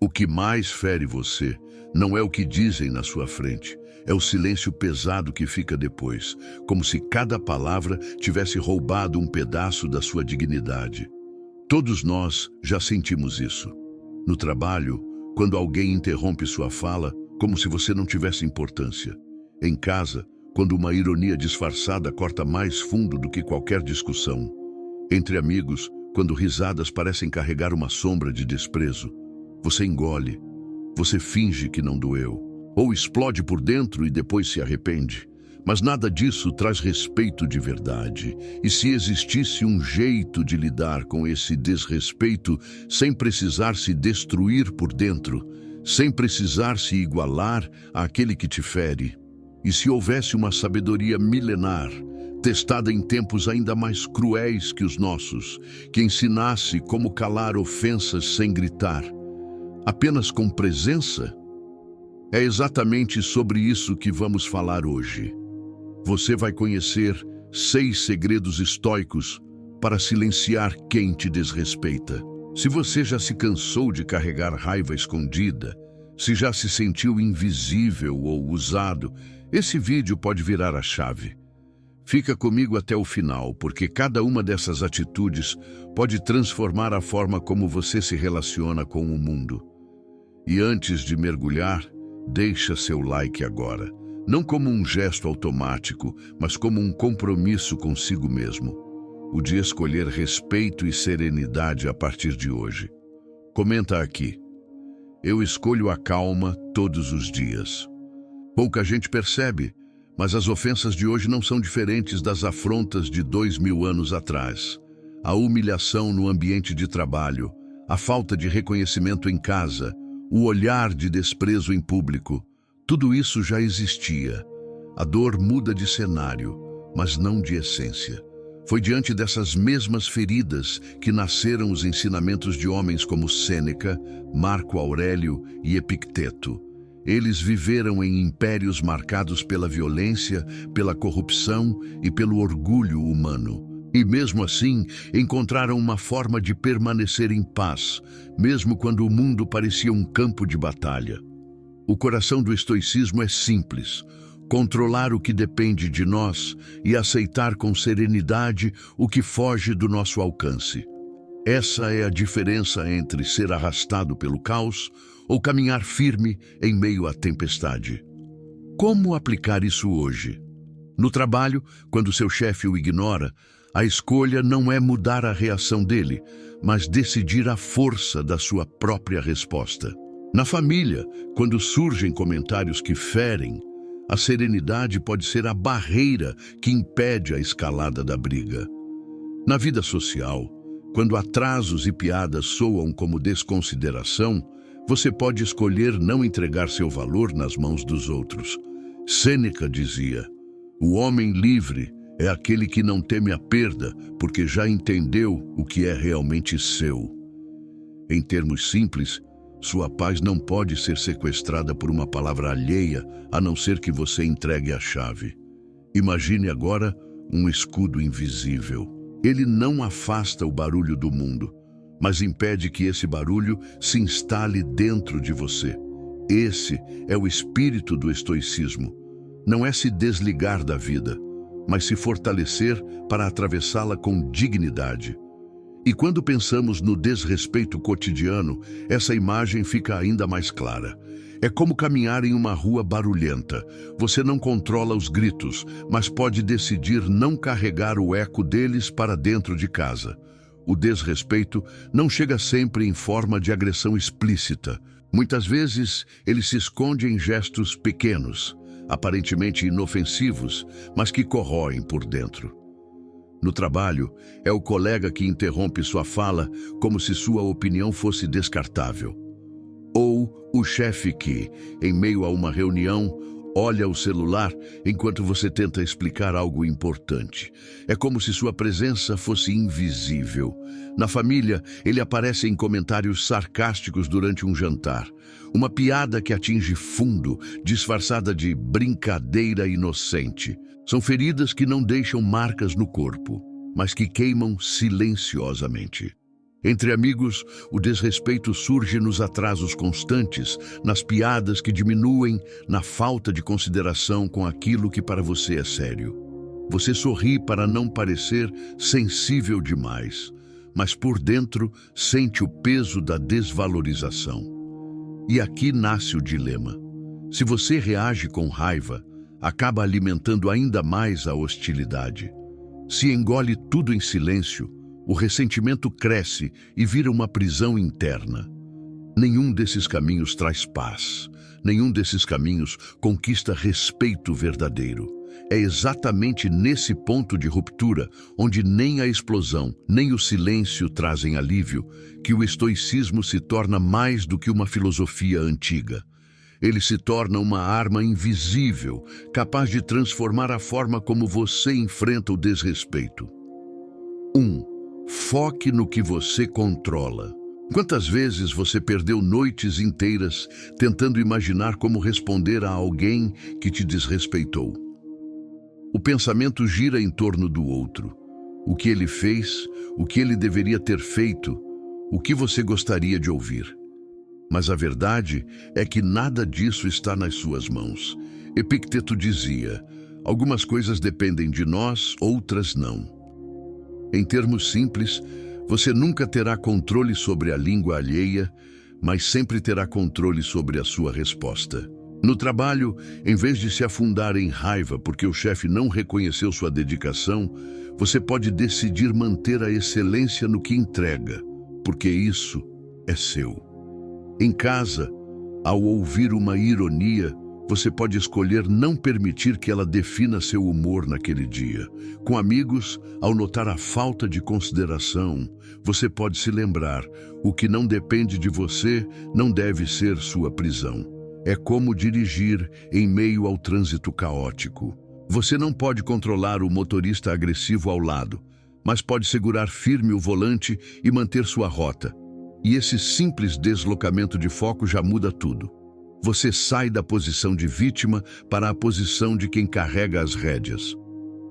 O que mais fere você não é o que dizem na sua frente, é o silêncio pesado que fica depois, como se cada palavra tivesse roubado um pedaço da sua dignidade. Todos nós já sentimos isso. No trabalho, quando alguém interrompe sua fala, como se você não tivesse importância. Em casa, quando uma ironia disfarçada corta mais fundo do que qualquer discussão. Entre amigos, quando risadas parecem carregar uma sombra de desprezo. Você engole, você finge que não doeu, ou explode por dentro e depois se arrepende. Mas nada disso traz respeito de verdade. E se existisse um jeito de lidar com esse desrespeito sem precisar se destruir por dentro, sem precisar se igualar àquele que te fere, e se houvesse uma sabedoria milenar, testada em tempos ainda mais cruéis que os nossos, que ensinasse como calar ofensas sem gritar, apenas com presença? É exatamente sobre isso que vamos falar hoje. Você vai conhecer 6 segredos estoicos para silenciar quem te desrespeita. Se você já se cansou de carregar raiva escondida, se já se sentiu invisível ou usado, esse vídeo pode virar a chave. Fica comigo até o final, porque cada uma dessas atitudes pode transformar a forma como você se relaciona com o mundo. E antes de mergulhar, deixa seu like agora. Não como um gesto automático, mas como um compromisso consigo mesmo. O de escolher respeito e serenidade a partir de hoje. Comenta aqui. Eu escolho a calma todos os dias. Pouca gente percebe, mas as ofensas de hoje não são diferentes das afrontas de 2000 anos atrás. A humilhação no ambiente de trabalho, a falta de reconhecimento em casa, o olhar de desprezo em público, tudo isso já existia. A dor muda de cenário, mas não de essência. Foi diante dessas mesmas feridas que nasceram os ensinamentos de homens como Sêneca, Marco Aurélio e Epicteto. Eles viveram em impérios marcados pela violência, pela corrupção e pelo orgulho humano. E mesmo assim, encontraram uma forma de permanecer em paz, mesmo quando o mundo parecia um campo de batalha. O coração do estoicismo é simples: controlar o que depende de nós e aceitar com serenidade o que foge do nosso alcance. Essa é a diferença entre ser arrastado pelo caos ou caminhar firme em meio à tempestade. Como aplicar isso hoje? No trabalho, quando seu chefe o ignora, a escolha não é mudar a reação dele, mas decidir a força da sua própria resposta. Na família, quando surgem comentários que ferem, a serenidade pode ser a barreira que impede a escalada da briga. Na vida social, quando atrasos e piadas soam como desconsideração, você pode escolher não entregar seu valor nas mãos dos outros. Sêneca dizia: o homem livre é aquele que não teme a perda, porque já entendeu o que é realmente seu. Em termos simples, sua paz não pode ser sequestrada por uma palavra alheia, a não ser que você entregue a chave. Imagine agora um escudo invisível. Ele não afasta o barulho do mundo, mas impede que esse barulho se instale dentro de você. Esse é o espírito do estoicismo. Não é se desligar da vida, mas se fortalecer para atravessá-la com dignidade. E quando pensamos no desrespeito cotidiano, essa imagem fica ainda mais clara. É como caminhar em uma rua barulhenta. Você não controla os gritos, mas pode decidir não carregar o eco deles para dentro de casa. O desrespeito não chega sempre em forma de agressão explícita. Muitas vezes, ele se esconde em gestos pequenos, aparentemente inofensivos, mas que corroem por dentro. No trabalho, é o colega que interrompe sua fala como se sua opinião fosse descartável. Ou o chefe que, em meio a uma reunião, olha o celular enquanto você tenta explicar algo importante. É como se sua presença fosse invisível. Na família, ele aparece em comentários sarcásticos durante um jantar. Uma piada que atinge fundo, disfarçada de brincadeira inocente. São feridas que não deixam marcas no corpo, mas que queimam silenciosamente. Entre amigos, o desrespeito surge nos atrasos constantes, nas piadas que diminuem, na falta de consideração com aquilo que para você é sério. Você sorri para não parecer sensível demais, mas por dentro sente o peso da desvalorização. E aqui nasce o dilema. Se você reage com raiva, acaba alimentando ainda mais a hostilidade. Se engole tudo em silêncio, o ressentimento cresce e vira uma prisão interna. Nenhum desses caminhos traz paz. Nenhum desses caminhos conquista respeito verdadeiro. É exatamente nesse ponto de ruptura, onde nem a explosão, nem o silêncio trazem alívio, que o estoicismo se torna mais do que uma filosofia antiga. Ele se torna uma arma invisível, capaz de transformar a forma como você enfrenta o desrespeito. 1. Foque no que você controla. Quantas vezes você perdeu noites inteiras tentando imaginar como responder a alguém que te desrespeitou? O pensamento gira em torno do outro. O que ele fez, o que ele deveria ter feito, o que você gostaria de ouvir. Mas a verdade é que nada disso está nas suas mãos. Epicteto dizia: algumas coisas dependem de nós, outras não. Em termos simples, você nunca terá controle sobre a língua alheia, mas sempre terá controle sobre a sua resposta. No trabalho, em vez de se afundar em raiva porque o chefe não reconheceu sua dedicação, você pode decidir manter a excelência no que entrega, porque isso é seu. Em casa, ao ouvir uma ironia, você pode escolher não permitir que ela defina seu humor naquele dia. Com amigos, ao notar a falta de consideração, você pode se lembrar: o que não depende de você não deve ser sua prisão. É como dirigir em meio ao trânsito caótico. Você não pode controlar o motorista agressivo ao lado, mas pode segurar firme o volante e manter sua rota. E esse simples deslocamento de foco já muda tudo. Você sai da posição de vítima para a posição de quem carrega as rédeas.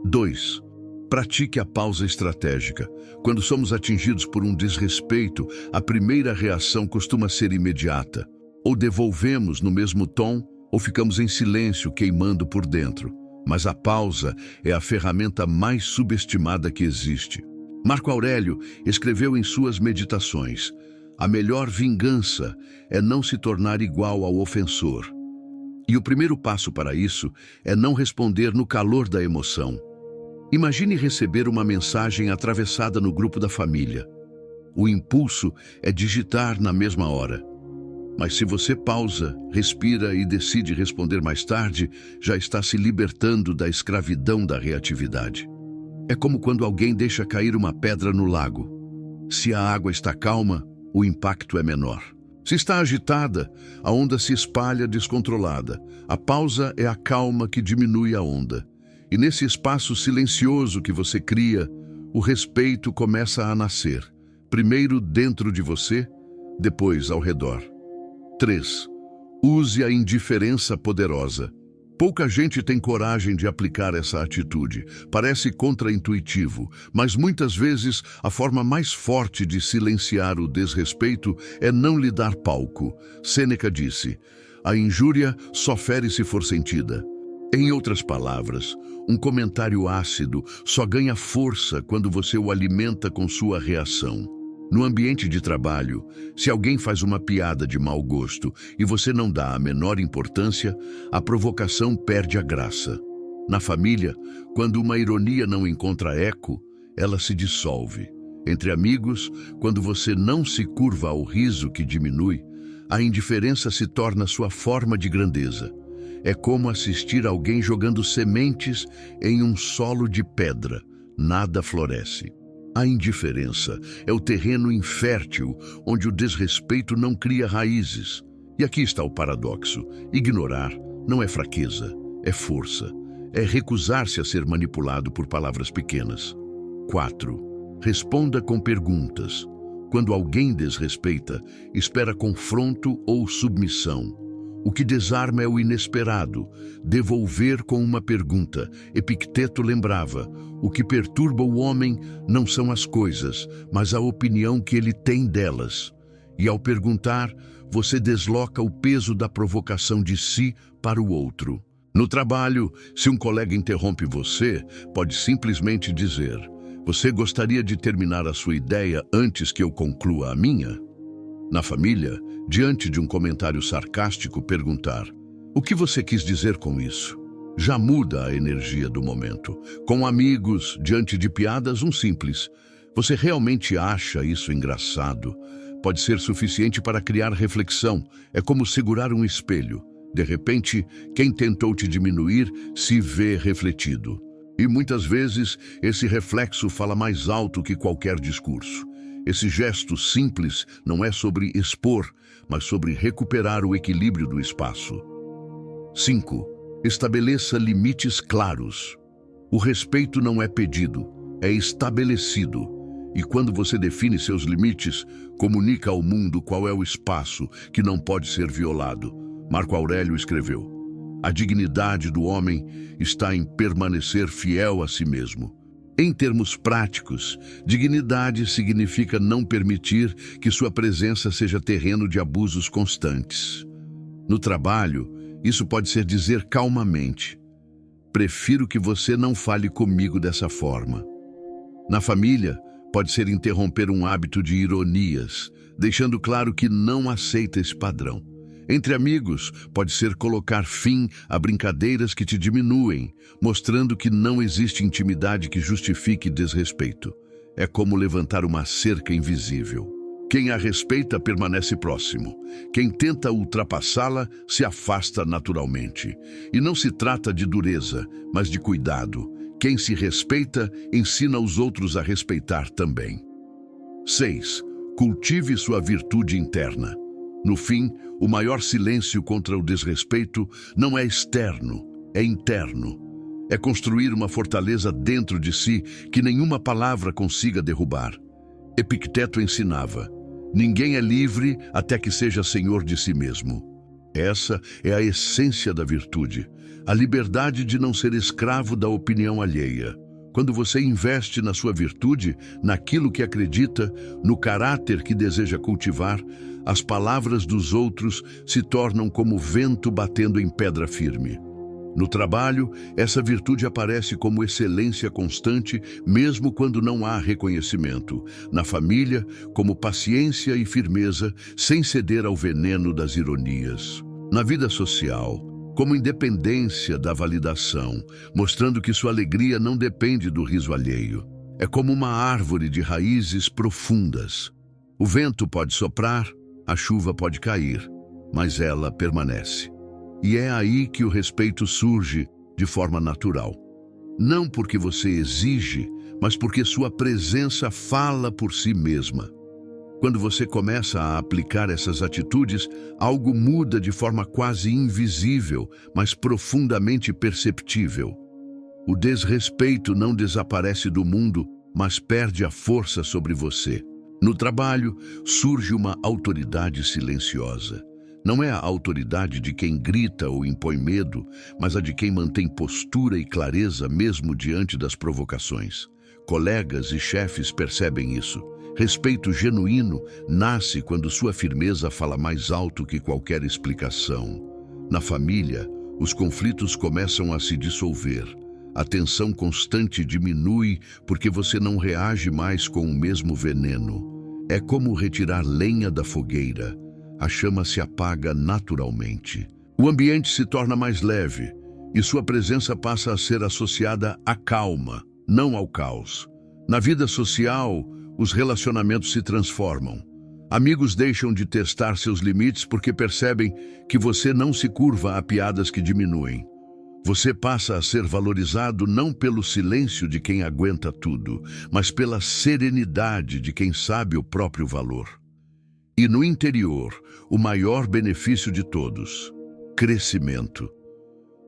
2. Pratique a pausa estratégica. Quando somos atingidos por um desrespeito, a primeira reação costuma ser imediata. Ou devolvemos no mesmo tom, ou ficamos em silêncio, queimando por dentro. Mas a pausa é a ferramenta mais subestimada que existe. Marco Aurélio escreveu em suas meditações: a melhor vingança é não se tornar igual ao ofensor. E o primeiro passo para isso é não responder no calor da emoção. Imagine receber uma mensagem atravessada no grupo da família. O impulso é digitar na mesma hora. Mas se você pausa, respira e decide responder mais tarde, já está se libertando da escravidão da reatividade. É como quando alguém deixa cair uma pedra no lago. Se a água está calma, o impacto é menor. Se está agitada, a onda se espalha descontrolada. A pausa é a calma que diminui a onda. E nesse espaço silencioso que você cria, o respeito começa a nascer. Primeiro dentro de você, depois ao redor. 3. Use a indiferença poderosa. Pouca gente tem coragem de aplicar essa atitude. Parece contraintuitivo, mas muitas vezes a forma mais forte de silenciar o desrespeito é não lhe dar palco. Sêneca disse: a injúria só fere se for sentida. Em outras palavras, um comentário ácido só ganha força quando você o alimenta com sua reação. No ambiente de trabalho, se alguém faz uma piada de mau gosto e você não dá a menor importância, a provocação perde a graça. Na família, quando uma ironia não encontra eco, ela se dissolve. Entre amigos, quando você não se curva ao riso que diminui, a indiferença se torna sua forma de grandeza. É como assistir alguém jogando sementes em um solo de pedra. Nada floresce. A indiferença é o terreno infértil onde o desrespeito não cria raízes. E aqui está o paradoxo: ignorar não é fraqueza, é força. É recusar-se a ser manipulado por palavras pequenas. 4. Responda com perguntas. Quando alguém desrespeita, espera confronto ou submissão. O que desarma é o inesperado. Devolver com uma pergunta. Epicteto lembrava: o que perturba o homem não são as coisas, mas a opinião que ele tem delas. E ao perguntar, você desloca o peso da provocação de si para o outro. No trabalho, se um colega interrompe você, pode simplesmente dizer: você gostaria de terminar a sua ideia antes que eu conclua a minha? Na família, diante de um comentário sarcástico, perguntar: o que você quis dizer com isso? Já muda a energia do momento. Com amigos, diante de piadas, um simples: você realmente acha isso engraçado? Pode ser suficiente para criar reflexão. É como segurar um espelho. De repente, quem tentou te diminuir se vê refletido. E muitas vezes, esse reflexo fala mais alto que qualquer discurso. Esse gesto simples não é sobre expor, mas sobre recuperar o equilíbrio do espaço. 5. Estabeleça limites claros. O respeito não é pedido, é estabelecido. E quando você define seus limites, comunica ao mundo qual é o espaço que não pode ser violado. Marco Aurélio escreveu: a dignidade do homem está em permanecer fiel a si mesmo. Em termos práticos, dignidade significa não permitir que sua presença seja terreno de abusos constantes. No trabalho, isso pode ser dizer calmamente: prefiro que você não fale comigo dessa forma. Na família, pode ser interromper um hábito de ironias, deixando claro que não aceita esse padrão. Entre amigos, pode ser colocar fim a brincadeiras que te diminuem, mostrando que não existe intimidade que justifique desrespeito. É como levantar uma cerca invisível. Quem a respeita permanece próximo. Quem tenta ultrapassá-la se afasta naturalmente. E não se trata de dureza, mas de cuidado. Quem se respeita ensina os outros a respeitar também. 6. Cultive sua virtude interna. No fim, o maior silêncio contra o desrespeito não é externo, é interno. É construir uma fortaleza dentro de si que nenhuma palavra consiga derrubar. Epicteto ensinava: ninguém é livre até que seja senhor de si mesmo. Essa é a essência da virtude, a liberdade de não ser escravo da opinião alheia. Quando você investe na sua virtude, naquilo que acredita, no caráter que deseja cultivar, as palavras dos outros se tornam como vento batendo em pedra firme. No trabalho, essa virtude aparece como excelência constante, mesmo quando não há reconhecimento. Na família, como paciência e firmeza, sem ceder ao veneno das ironias. Na vida social, como independência da validação, mostrando que sua alegria não depende do riso alheio. É como uma árvore de raízes profundas. O vento pode soprar, a chuva pode cair, mas ela permanece. E é aí que o respeito surge de forma natural. Não porque você exige, mas porque sua presença fala por si mesma. Quando você começa a aplicar essas atitudes, algo muda de forma quase invisível, mas profundamente perceptível. O desrespeito não desaparece do mundo, mas perde a força sobre você. No trabalho, surge uma autoridade silenciosa. Não é a autoridade de quem grita ou impõe medo, mas a de quem mantém postura e clareza mesmo diante das provocações. Colegas e chefes percebem isso. Respeito genuíno nasce quando sua firmeza fala mais alto que qualquer explicação. Na família, os conflitos começam a se dissolver. A tensão constante diminui porque você não reage mais com o mesmo veneno. É como retirar lenha da fogueira. A chama se apaga naturalmente. O ambiente se torna mais leve e sua presença passa a ser associada à calma, não ao caos. Na vida social, os relacionamentos se transformam. Amigos deixam de testar seus limites porque percebem que você não se curva a piadas que diminuem. Você passa a ser valorizado não pelo silêncio de quem aguenta tudo, mas pela serenidade de quem sabe o próprio valor. E no interior, o maior benefício de todos: crescimento.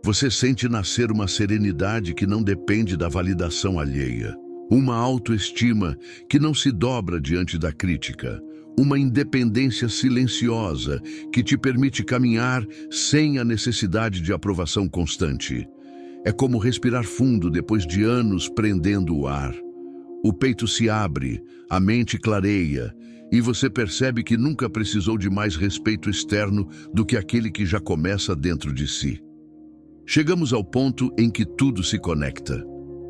Você sente nascer uma serenidade que não depende da validação alheia. Uma autoestima que não se dobra diante da crítica. uma independência silenciosa que te permite caminhar sem a necessidade de aprovação constante. É como respirar fundo depois de anos prendendo o ar. O peito se abre, a mente clareia, e você percebe que nunca precisou de mais respeito externo do que aquele que já começa dentro de si. Chegamos ao ponto em que tudo se conecta.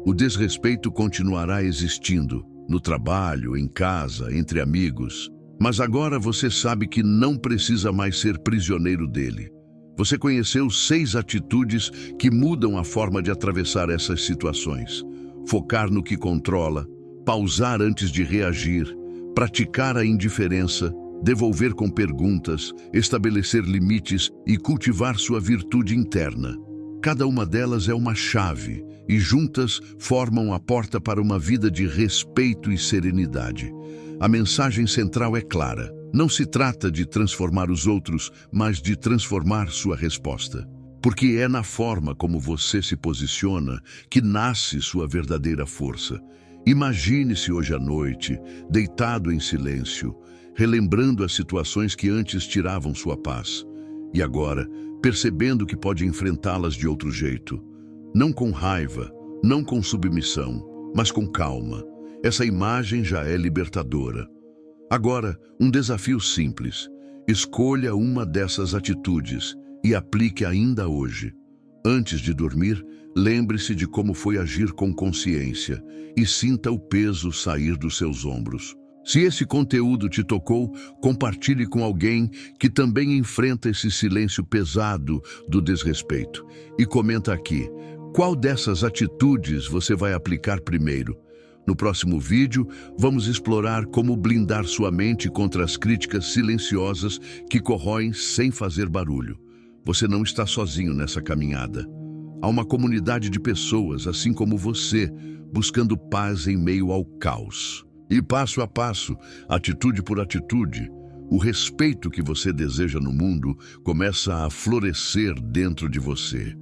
O desrespeito continuará existindo, no trabalho, em casa, entre amigos. Mas agora você sabe que não precisa mais ser prisioneiro dele. Você conheceu 6 atitudes que mudam a forma de atravessar essas situações. Focar no que controla, pausar antes de reagir, praticar a indiferença, devolver com perguntas, estabelecer limites e cultivar sua virtude interna. Cada uma delas é uma chave e juntas formam a porta para uma vida de respeito e serenidade. A mensagem central é clara. Não se trata de transformar os outros, mas de transformar sua resposta. Porque é na forma como você se posiciona que nasce sua verdadeira força. Imagine-se hoje à noite, deitado em silêncio, relembrando as situações que antes tiravam sua paz. E agora, percebendo que pode enfrentá-las de outro jeito. Não com raiva, não com submissão, mas com calma. Essa imagem já é libertadora. Agora, um desafio simples. Escolha uma dessas atitudes e aplique ainda hoje. Antes de dormir, lembre-se de como foi agir com consciência e sinta o peso sair dos seus ombros. Se esse conteúdo te tocou, compartilhe com alguém que também enfrenta esse silêncio pesado do desrespeito. E comenta aqui, qual dessas atitudes você vai aplicar primeiro? No próximo vídeo, vamos explorar como blindar sua mente contra as críticas silenciosas que corroem sem fazer barulho. Você não está sozinho nessa caminhada. Há uma comunidade de pessoas, assim como você, buscando paz em meio ao caos. E passo a passo, atitude por atitude, o respeito que você deseja no mundo começa a florescer dentro de você.